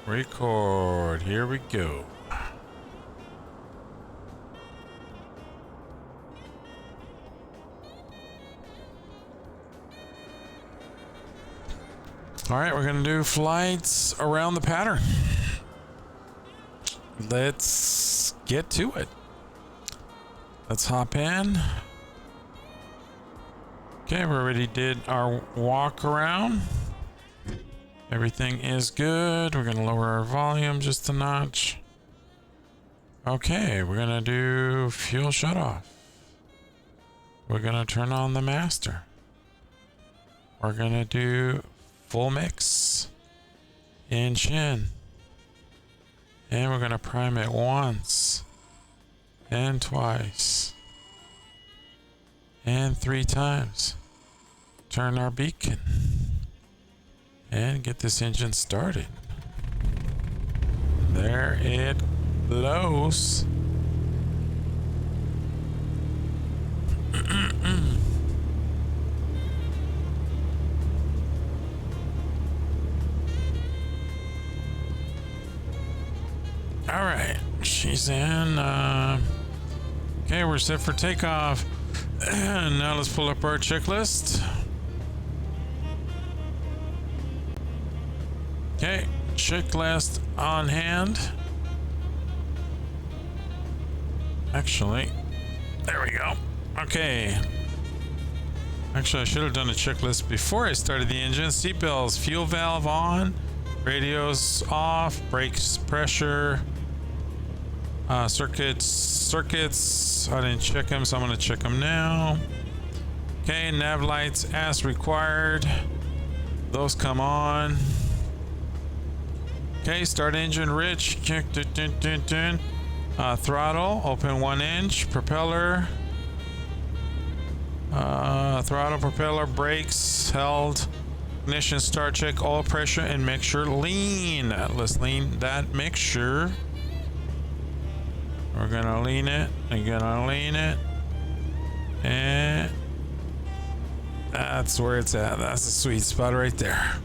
Record. Here we go. All right, we're gonna do flights around the pattern. Let's get to it. Let's hop in. Okay, we already did our walk around. Everything is good. We're gonna lower our volume just a notch. Okay, we're gonna do fuel shutoff. We're gonna turn on the master. We're gonna do full mix in chin. And we're gonna prime it once and twice and 3 times. Turn our beacon and get this engine started. There it blows. All right, she's in. Okay, we're set for takeoff. Now let's pull up our checklist. Okay, checklist on hand. Actually, there we go. Okay. Actually, I should have done a checklist before I started the engine. Seatbelts, fuel valve on, radios off, brakes pressure, circuits. I didn't check them, so I'm going to check them now. Okay, nav lights as required. Those come on. Okay, start engine rich. Throttle, open 1 inch. Propeller. Throttle, propeller, brakes held. Ignition, start, check oil pressure and mixture. Lean. Let's lean that mixture. We're gonna lean it. We're gonna lean it. And that's where it's at. That's the sweet spot right there.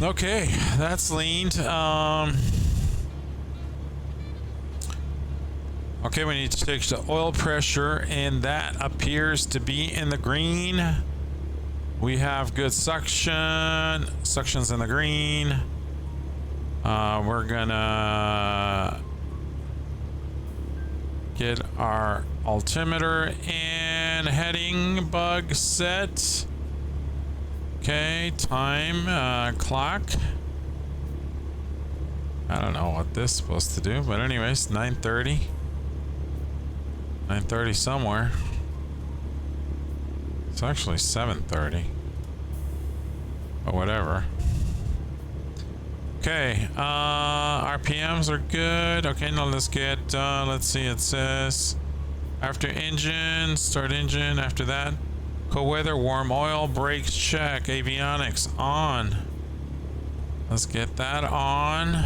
Okay, that's leaned. Okay, we need to check the oil pressure, and that appears to be in the green. We have good suction. Suction's in the green. We're gonna get our altimeter and heading bug set. Okay, time, clock. I don't know what this is supposed to do, but anyways, 9:30. 9:30 somewhere. It's actually 7:30. But whatever. Okay, RPMs are good. Okay, now let's get, let's see, it says after engine, start engine. After that, cold weather, warm oil, brakes check, avionics on. Let's get that on.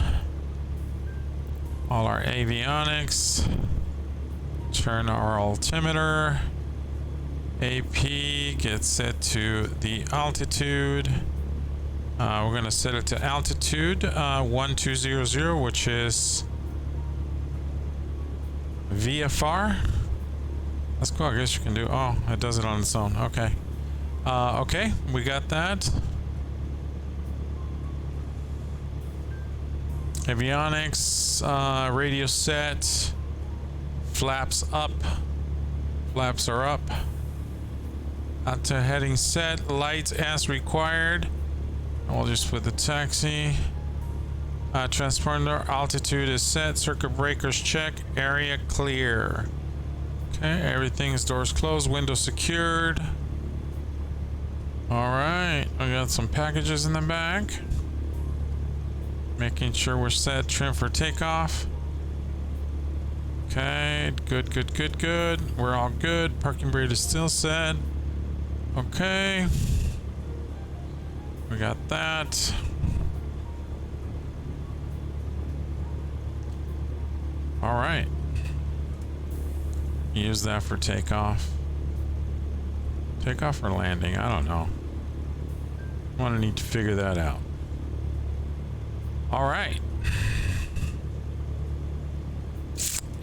All our avionics. Turn our altimeter. AP gets set to the altitude. We're going to set it to altitude 1200, which is VFR. That's cool. I guess you can do. Oh, it does it on its own. Okay. Okay, we got that. Avionics, radio set. Flaps up. Flaps are up. To heading set. Lights as required. We'll just put the taxi. Transponder altitude is set. Circuit breakers check. Area clear. Okay, everything's doors closed. Windows secured. Alright, I got some packages in the back. Making sure we're set. Trim for takeoff. Okay, good, good, good, good. We're all good. Parking brake is still set. Okay. We got that. All right. Use that for takeoff. Takeoff or landing? I don't know. I'm gonna need to figure that out. All right.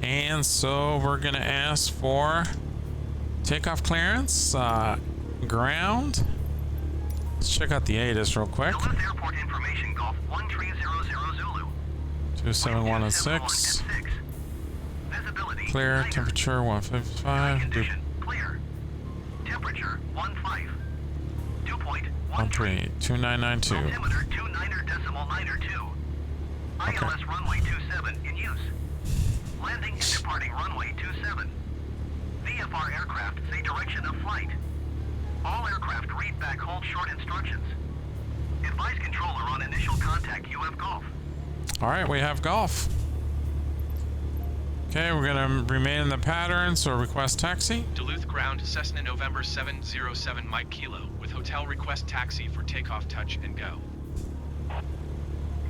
And so we're gonna ask for takeoff clearance, ground. Let's check out the ATIS real quick. Duluth Airport information, Golf 1300 Zulu. 27116. Visibility. Clear. Tiger. Temperature 155. Condition. Clear. Temperature 15. Dew point 13. 2992. Altimeter 29.902. ILS runway 27 in use. Landing and departing runway 27. VFR aircraft say direction of flight. All aircraft read back hold short instructions. Advise controller on initial contact UF Golf. All right, we have golf. Okay, we're gonna remain in the pattern, so request taxi. Duluth ground, Cessna November 707 Mike Kilo, with hotel request taxi for takeoff, touch, and go.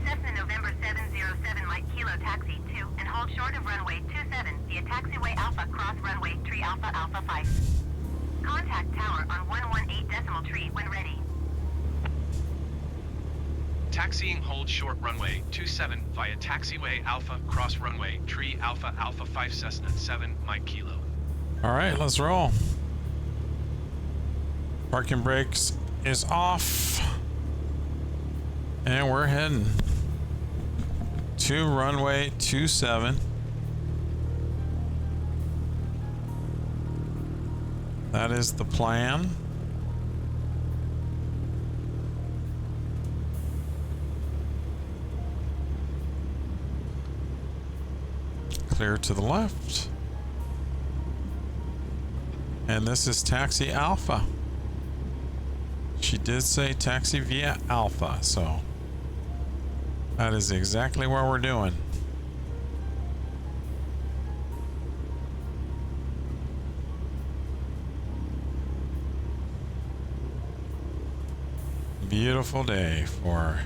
Cessna November 707 Mike Kilo taxi 2 and hold short of runway 27 via taxiway Alpha cross runway 3 Alpha Alpha 5. Contact tower on 118.3 when ready. Taxiing hold short runway 27 via taxiway Alpha cross runway 3 Alpha Alpha 5 Cessna 7 Mike Kilo. All right, let's roll. Parking brakes is off. And we're heading to runway 27. That is the plan. Clear to the left. And this is taxi Alpha. She did say taxi via Alpha, so that is exactly what we're doing. Beautiful day for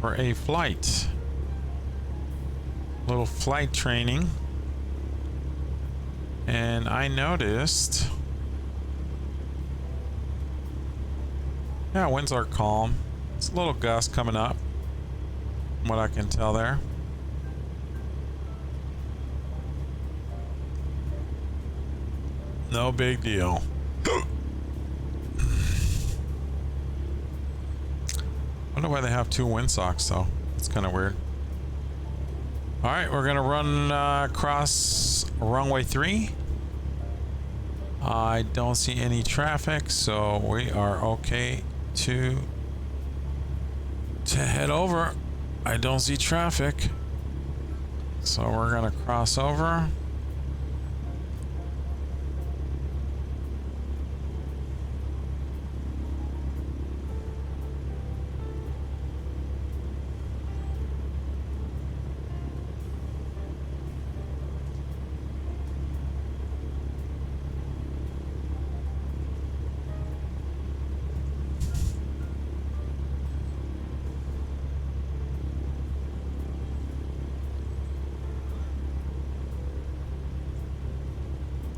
a flight. Little flight training. And I noticed, yeah, winds are calm. It's a little gust coming up, from what I can tell there. No big deal. Wonder why they have two windsocks though. It's kind of weird. All right, we're gonna run across runway 3. I don't see any traffic, so we are okay to head over. I don't see traffic, so we're gonna cross over.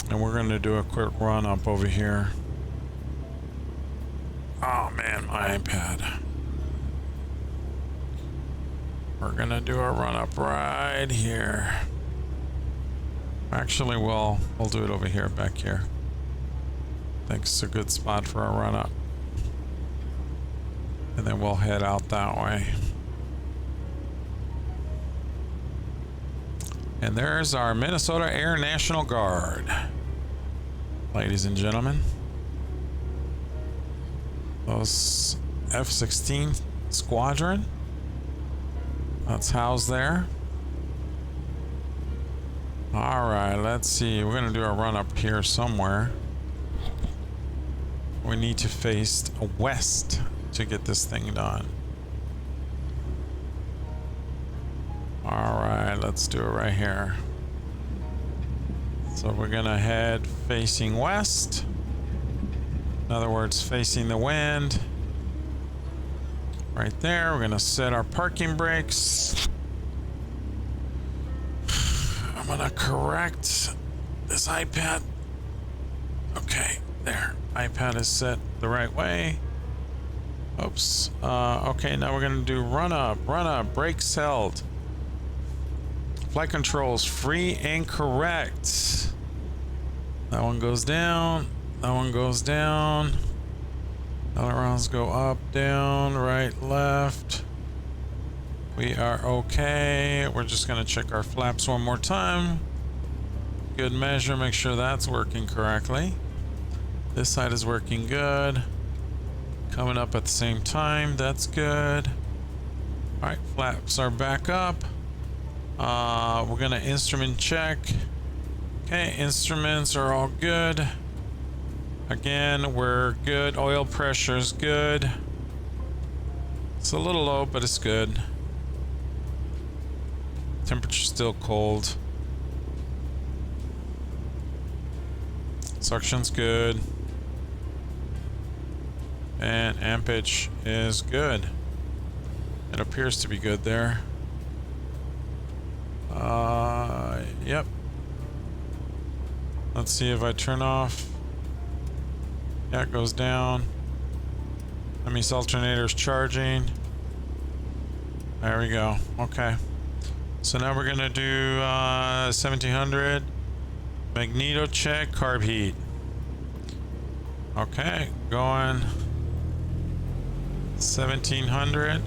And we're going to do a quick run up over here. Oh man, my iPad. We're going to do a run up right here. Actually, we'll do it over here, back here. I think it's a good spot for a run up. And then we'll head out that way. And there's our Minnesota Air National Guard. Ladies and gentlemen, those F-16 squadron, that's housed there. All right, let's see. We're gonna do a run up here somewhere. We need to face west to get this thing done. All right, let's do it right here. So we're gonna head facing west. In other words, facing the wind. Right there, we're gonna set our parking brakes. I'm gonna correct this iPad. Okay, there. iPad is set the right way. Oops. Okay, now we're gonna do run up, brakes held. Flight controls, free and correct. That one goes down, that one goes down. Ailerons go up, down, right, left. We are okay. We're just gonna check our flaps one more time. Good measure, make sure that's working correctly. This side is working good. Coming up at the same time, that's good. Alright, flaps are back up. We're gonna instrument check. Okay, instruments are all good. Again, we're good. Oil pressure is good. It's a little low, but it's good. Temperature's still cold. Suction's good. And ampage is good. It appears to be good there. Yep. Let's see if I turn off. Yeah, it goes down. That means alternator's charging. There we go. Okay. So now we're gonna do 1700 magneto check, carb heat. Okay, going 1700.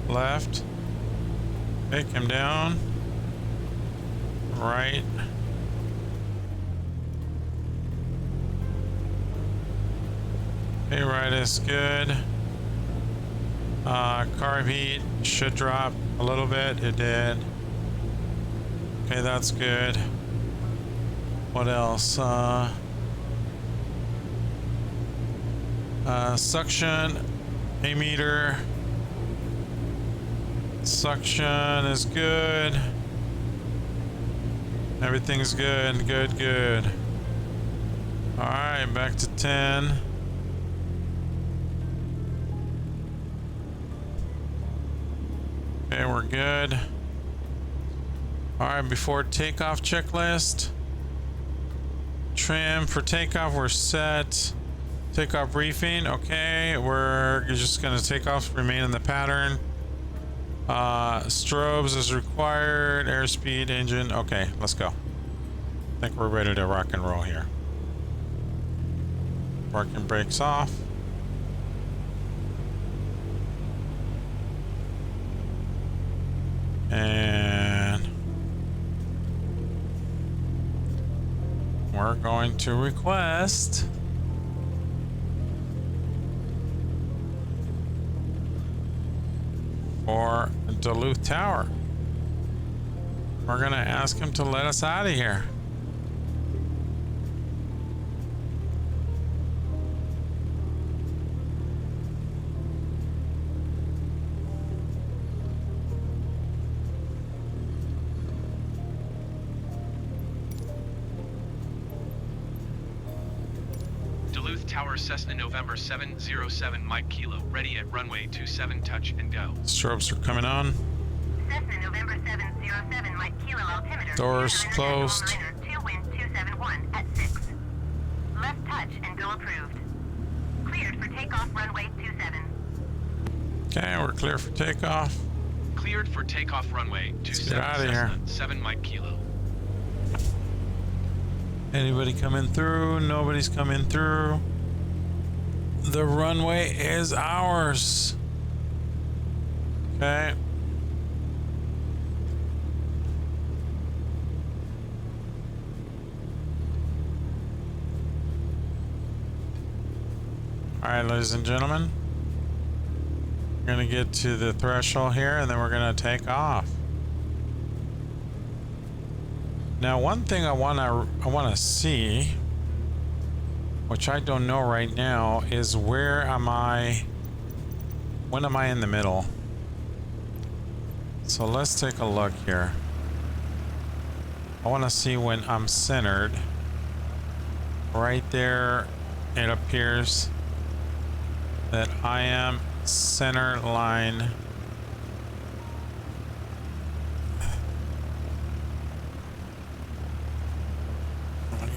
Left. Take him down. Right. Okay, right is good. Carb heat should drop a little bit. It did. Okay, that's good. What else? Suction, ammeter. Suction is good. Everything's good. Good. Alright, back to 10. Okay, we're good. Alright, before takeoff checklist. Trim for takeoff, we're set. Takeoff briefing, okay. We're just gonna take off, remain in the pattern. Strobes is required. Airspeed, engine. Okay, let's go. I think we're ready to rock and roll here. Parking brakes off. And we're going to request for Duluth Tower. We're gonna ask him to let us out of here. Duluth Tower, Cessna, November 707, Mike Kilo, ready at runway 27, touch and go. Strobes are coming on. Cessna, November 707, Mike Kilo altimeter. Doors closed. 2 wind 271 at 6. Left touch and go approved. Cleared for takeoff runway 27. Okay, we're clear for takeoff. Cleared for takeoff runway 27, get outta Cessna, here. 7 Mike Kilo. Anybody coming through? Nobody's coming through. The runway is ours. Okay. All right, ladies and gentlemen. We're gonna get to the threshold here and then we're gonna take off. Now, one thing I wanna see, which I don't know right now, is where am I? When am I in the middle? So let's take a look here. I want to see when I'm centered. Right there, it appears that I am center line.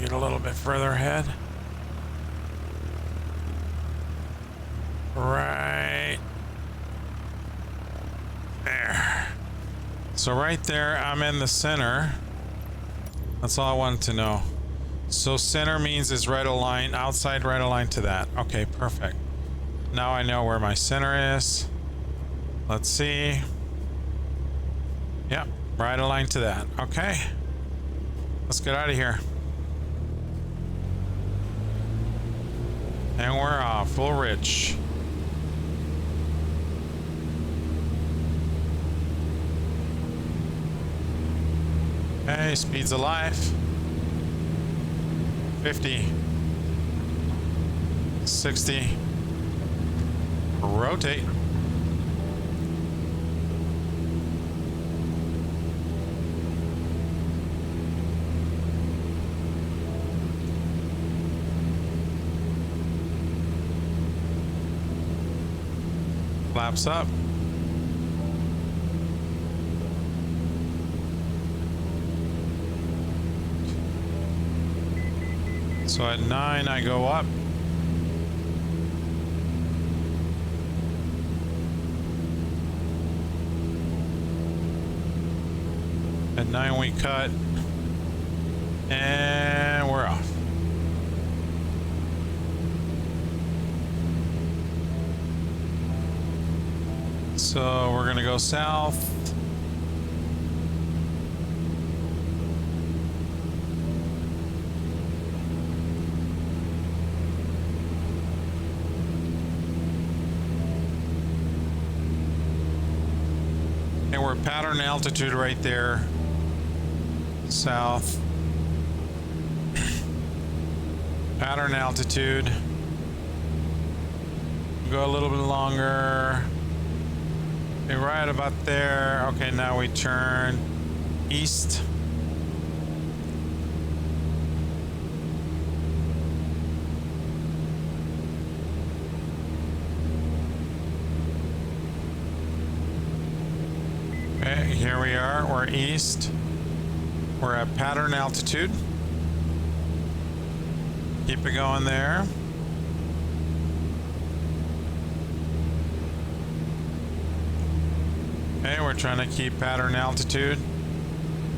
Get a little bit further ahead. Right there. So right there, I'm in the center. That's all I wanted to know. So center means it's right aligned, outside right aligned to that. Okay, perfect. Now I know where my center is. Let's see. Yep, right aligned to that. Okay. Let's get out of here. And we're off. Full rich. Okay, speed's alive. 50. 60. Rotate. Flaps up. So at 9 I go up. At 9 we cut. And we're off. So we're gonna go south. And we're pattern altitude right there. South. Pattern altitude. Go a little bit longer. Okay, right about there. Okay, now we turn east. Okay, here we are. We're east. We're at pattern altitude. Keep it going there. Okay, we're trying to keep pattern altitude.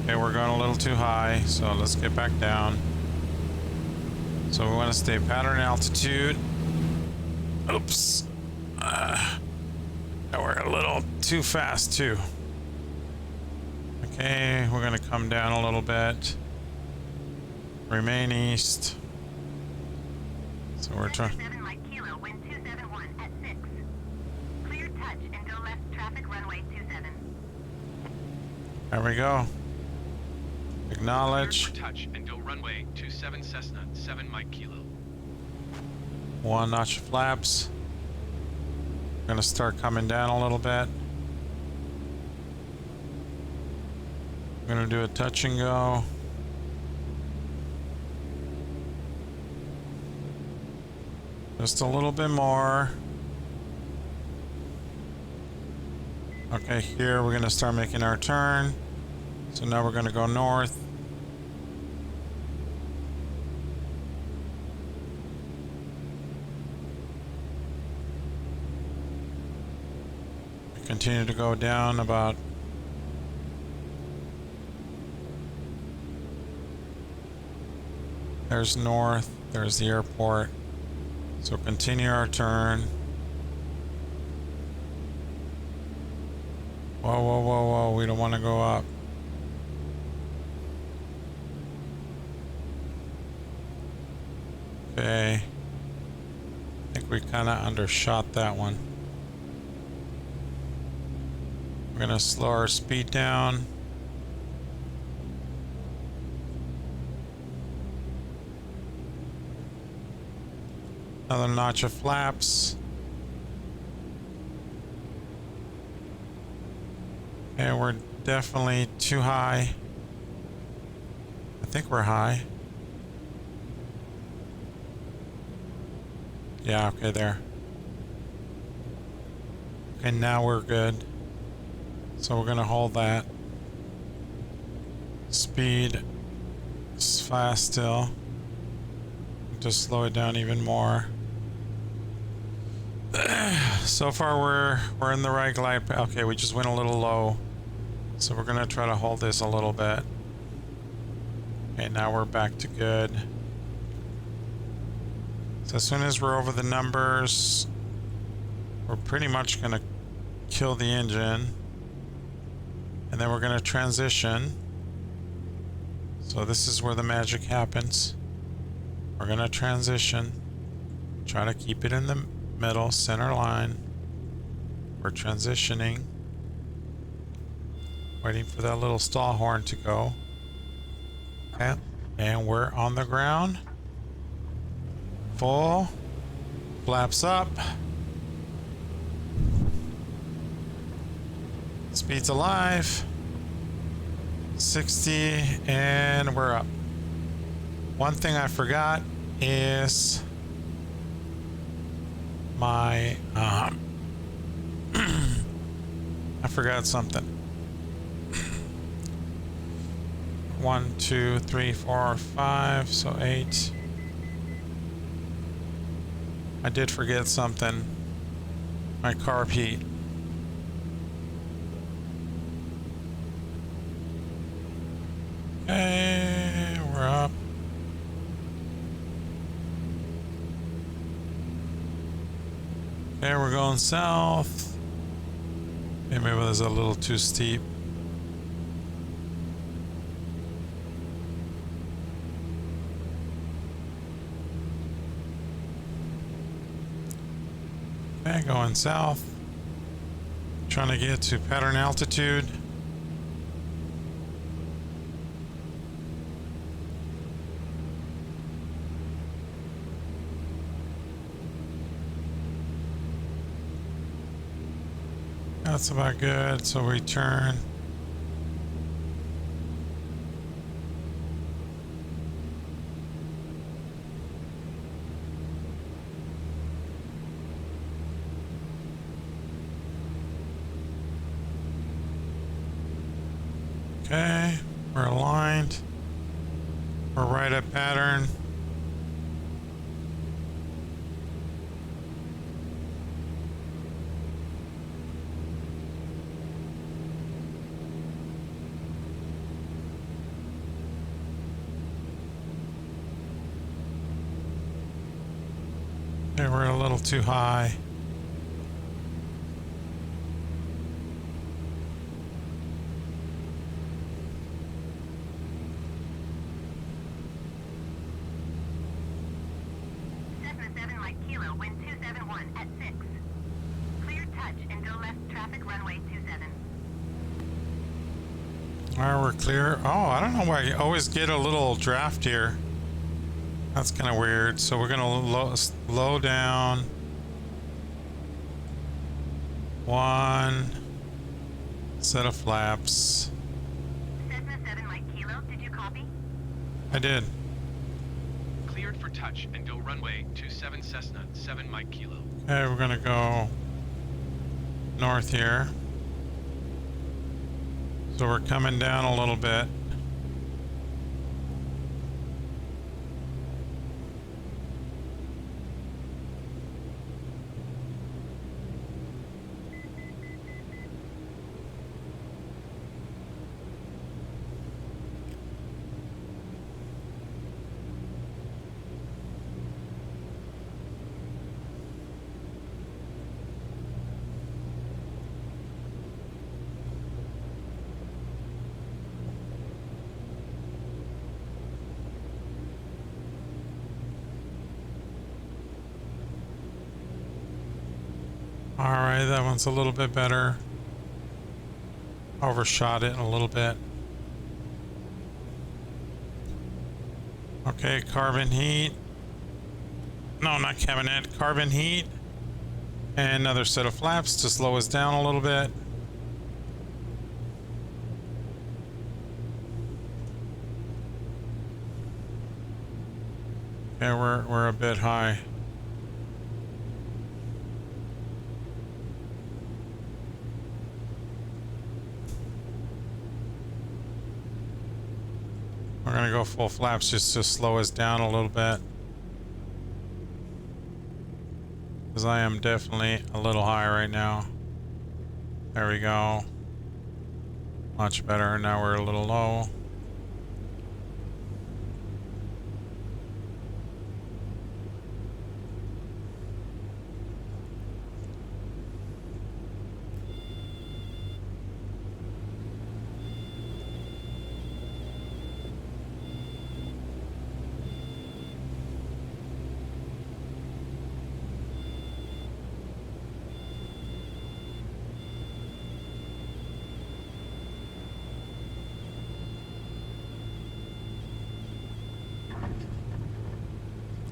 Okay, we're going a little too high, so let's get back down. So we want to stay pattern altitude. Oops. We're a little too fast too. Okay, we're going to come down a little bit. Remain east. So we're trying. 7 Mike Kilo, wind 271 at 6. Clear touch and go left traffic runway 27. There we go. Acknowledge. Cleared for touch and go runway 27 Cessna 7 Mike Kilo. 1 notch flaps. Gonna start coming down a little bit. Gonna do a touch and go. Just a little bit more. Okay, here we're gonna start making our turn. So now we're gonna go north. We continue to go down about there's north, there's the airport. So continue our turn. Whoa, whoa, whoa, whoa, we don't want to go up. Okay. I think we kind of undershot that one. We're going to slow our speed down. Another notch of flaps. Okay, we're definitely too high. I think we're high. Yeah, okay, there. Okay, now we're good. So we're gonna hold that. Speed is fast still. to slow it down even more. So far we're in the right glide path. Okay, we just went a little low. So we're gonna try to hold this a little bit. Okay, now we're back to good. So as soon as we're over the numbers, we're pretty much gonna kill the engine. And then we're gonna transition. So this is where the magic happens. We're gonna transition. Try to keep it in the middle, center line. We're transitioning. Waiting for that little stall horn to go. Okay. And we're on the ground. Full. Flaps up. Speed's alive. 60, and we're up. One thing I forgot is my I forgot something. 1, 2, 3, 4, 5, so 8. I did forget something. My carb heat. Okay, we're up. Okay, we're going south. Okay, maybe that's a little too steep. Okay, going south. Trying to get to pattern altitude. That's about good, so we turn. Okay, we're aligned. We're right at pattern. Okay, we're a little too high. Cessna 7 Mike Kilo, wind 271 at 6. Clear touch and go left traffic runway 27. Alright, we're clear. Oh, I don't know why I always get a little draft here. That's kind of weird. So we're gonna slow down. 1 set of flaps. Cessna 7 Mike Kilo, did you copy? I did. Cleared for touch and go runway 27 Cessna 7 Mike Kilo. Okay, we're gonna go north here. So we're coming down a little bit. Alright, that one's a little bit better. Overshot it a little bit. Okay, carbon heat. No, not cabinet. Carbon heat. And another set of flaps to slow us down a little bit. Okay, we're a bit high. We're gonna go full flaps just to slow us down a little bit. Because I am definitely a little high right now. There we go. Much better. Now we're a little low.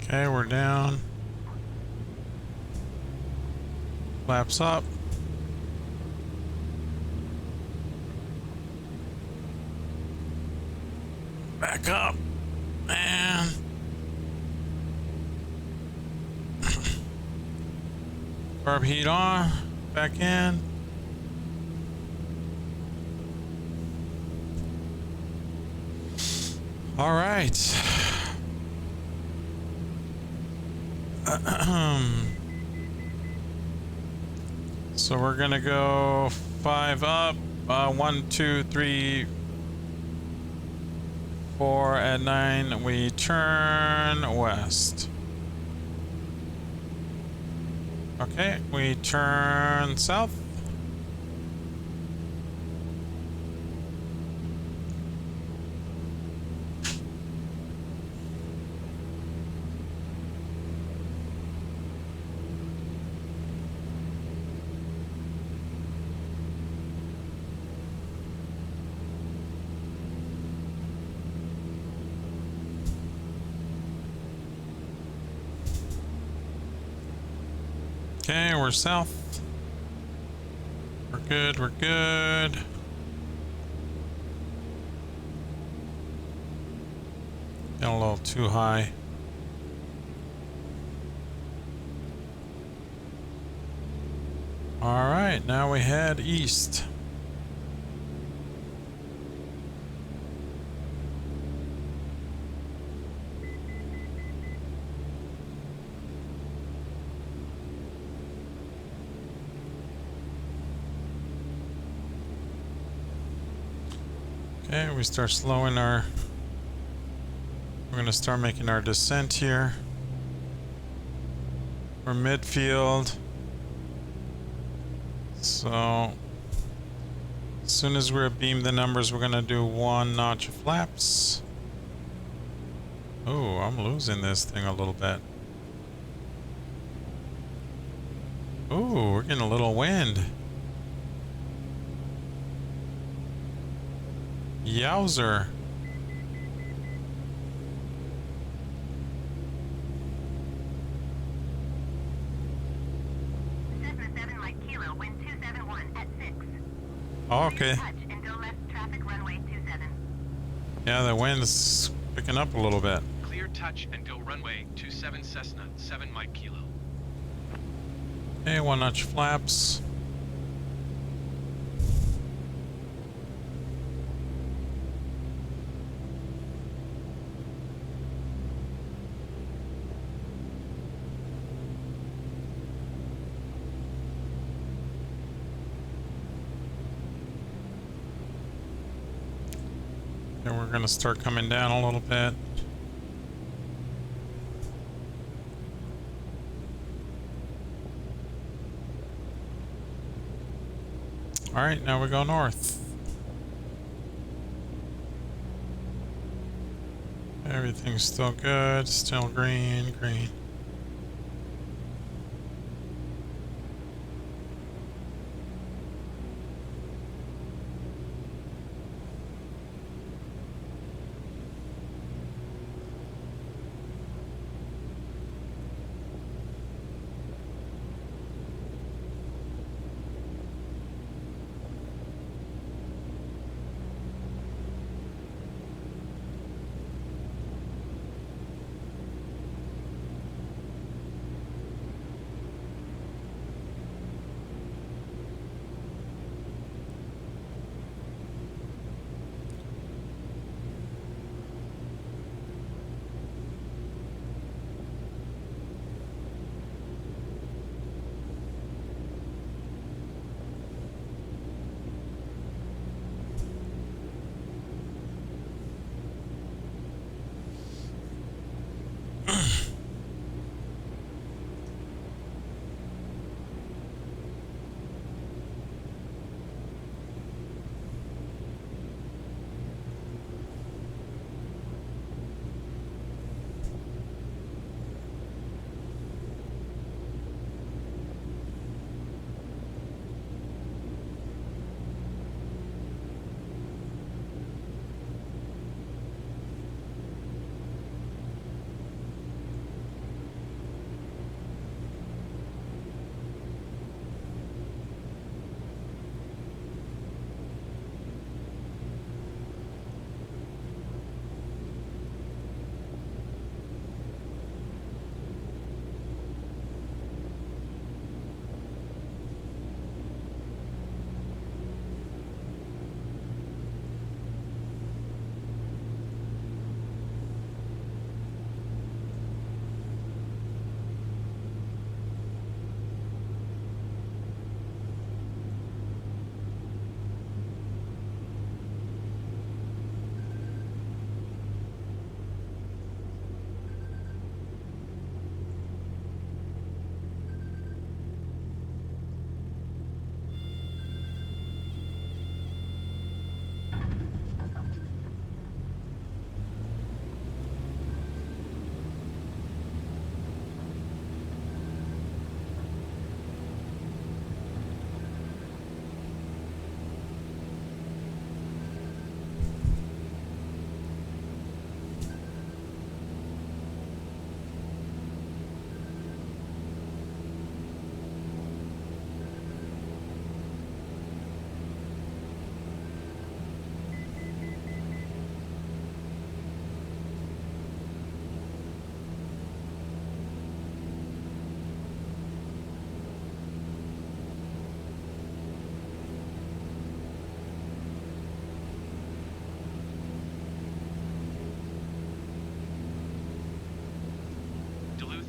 Okay, we're down. Flaps up. Back up. And carb heat on. Back in. All right. So we're gonna go 5 up, 1, 2, 3, 4 at 9. We turn west. Okay, we turn south. Okay, we're south. We're good, we're good. Got a little too high. All right, now we head east. Okay, we start slowing our... We're gonna start making our descent here. We're midfield. So, as soon as we're beam the numbers, we're gonna do 1 notch of flaps. Oh, I'm losing this thing a little bit. Ooh, we're getting a little wind. Yowzer. Cessna 7 Mike Kilo, wind 271 at 6. Oh, okay. Touch and go left traffic runway 27. Yeah, the wind's picking up a little bit. Clear touch and go runway 27 Cessna 7 Mike Kilo. Okay, 1 notch flaps. And we're gonna start coming down a little bit. All right, now we go north. Everything's still good, still green, green.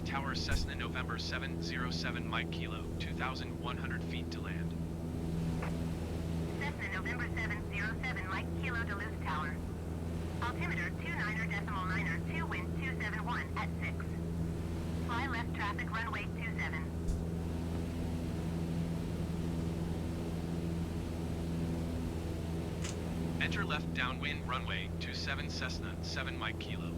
Tower Cessna November 707 Mike Kilo, 2,100 feet to land. Cessna November 707 Mike Kilo Duluth Tower. Altimeter 29.9er, 2 wind 271 at 6. Fly left traffic runway 27. Enter left downwind runway 27 Cessna 7 Mike Kilo.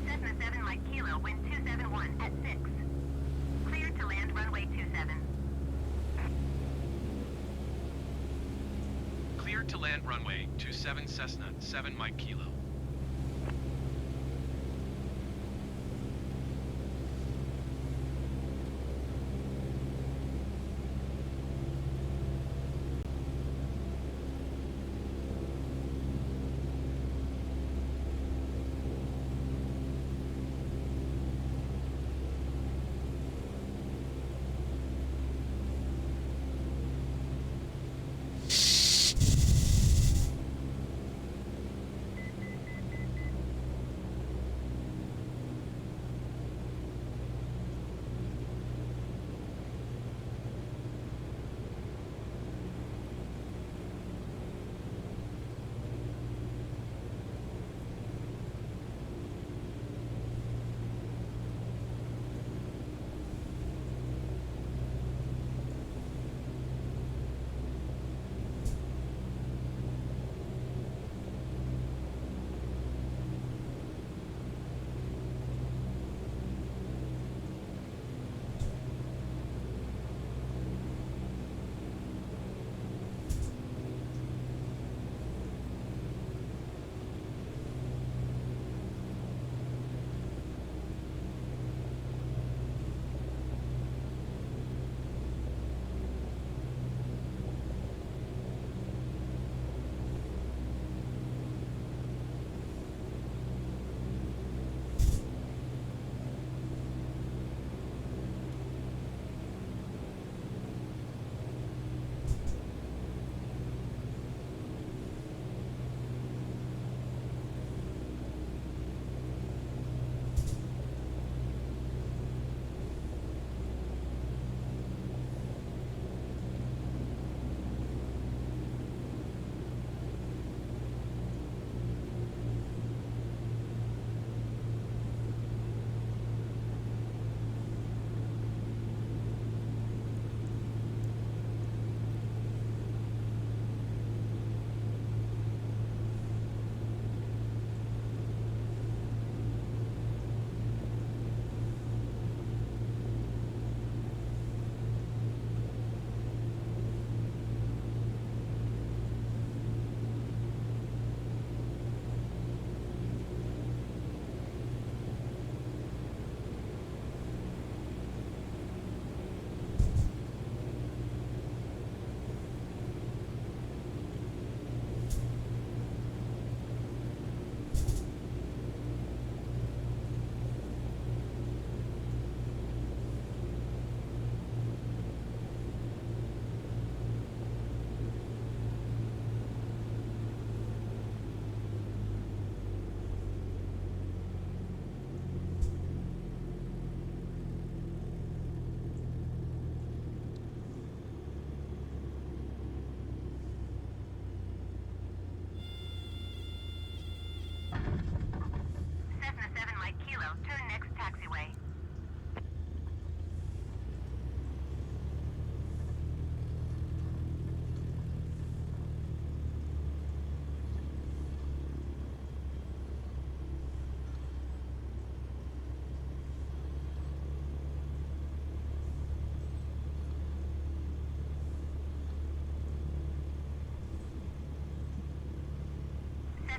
Cessna 7 Mike Kilo, wind 271 at 6. Cleared to land runway 27. Cleared to land runway 27 Cessna 7 Mike Kilo.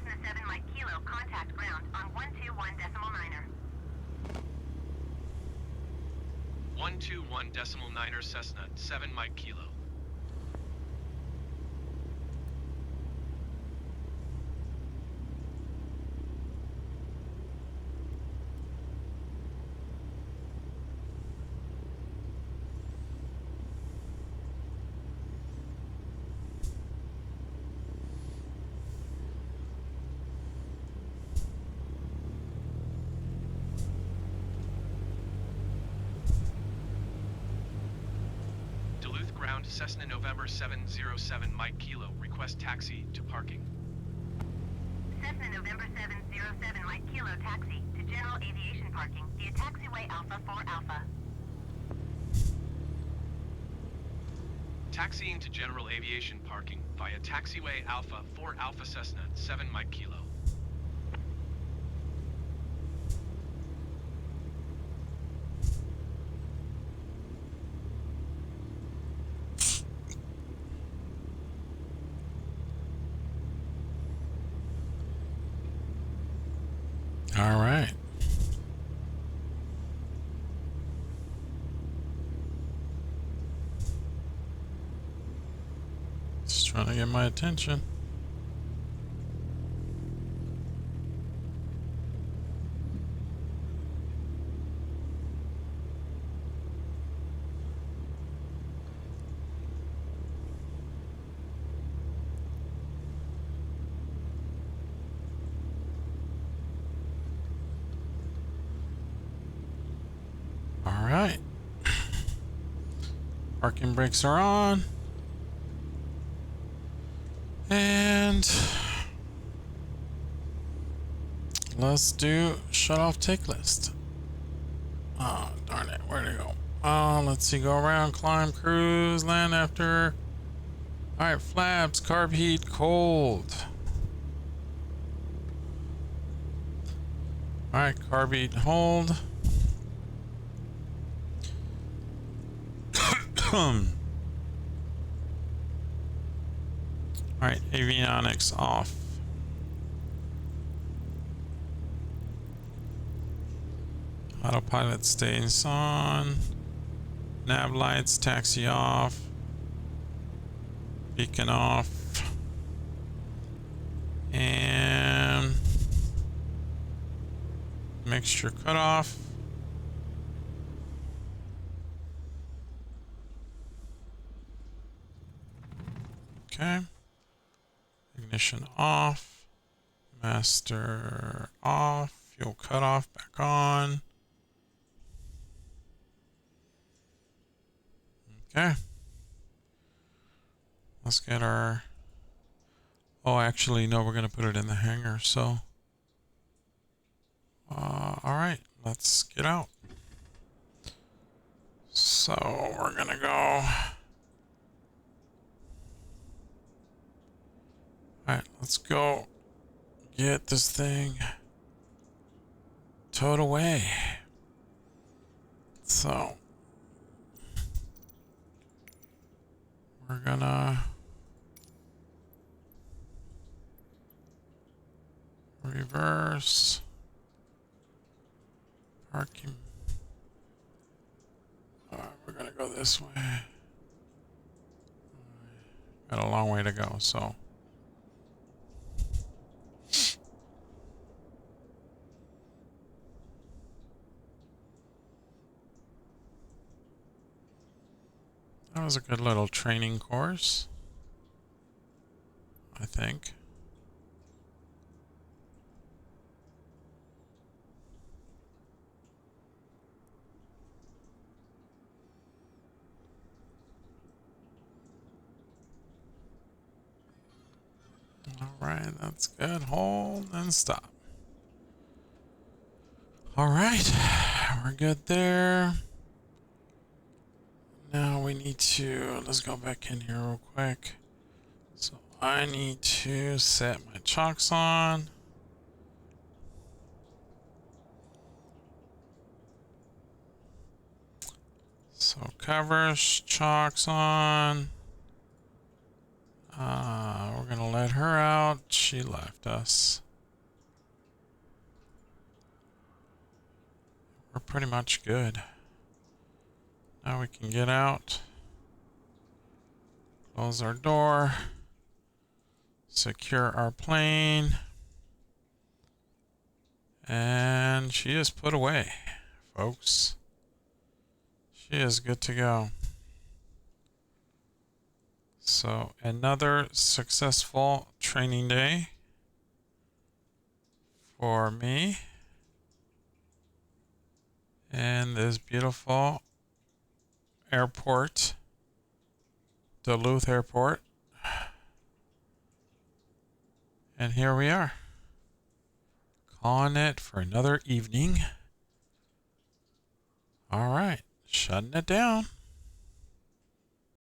Cessna 7 Mike Kilo, contact ground on 121.9er. 121.9er Cessna 7 Mike Kilo. Duluth ground Cessna November 707 Mike Kilo, request taxi to parking. Cessna November 707 Mike Kilo taxi to general aviation parking via taxiway Alpha 4 Alpha. Taxiing to general aviation parking via taxiway Alpha 4 Alpha Cessna 7 Mike Kilo. All right. Just trying to get my attention. All right. Parking brakes are on. And let's do shut off take list. Oh, darn it. Where'd it go? Oh, let's see. Go around, climb, cruise, land after. All right, flaps, carb heat, cold. All right, carb heat, hold. Alright, avionics off. Autopilot stays on. Nav lights, taxi off. Beacon off. And mixture cut off. Okay. Ignition off. Master off. Fuel cut off. Back on. Okay. Let's get our... Oh, actually, no, we're going to put it in the hangar, so... Alright, let's get out. So, we're going to go... Alright, let's go get this thing towed away. So, we're gonna reverse parking. We're gonna go this way. Got a long way to go, so. That was a good little training course, I think. Alright, that's good. Hold and stop. Alright, we're good there. Now we need to, let's go back in here real quick. So I need to set my chocks on. So covers, chocks on. We're We're gonna let her out. She left us. We're pretty much good. Now we can get out. Close our door. Secure our plane. And she is put away, folks. She is good to go. So another successful training day for me in this beautiful airport, Duluth Airport. And here we are, calling it for another evening. All right, shutting it down.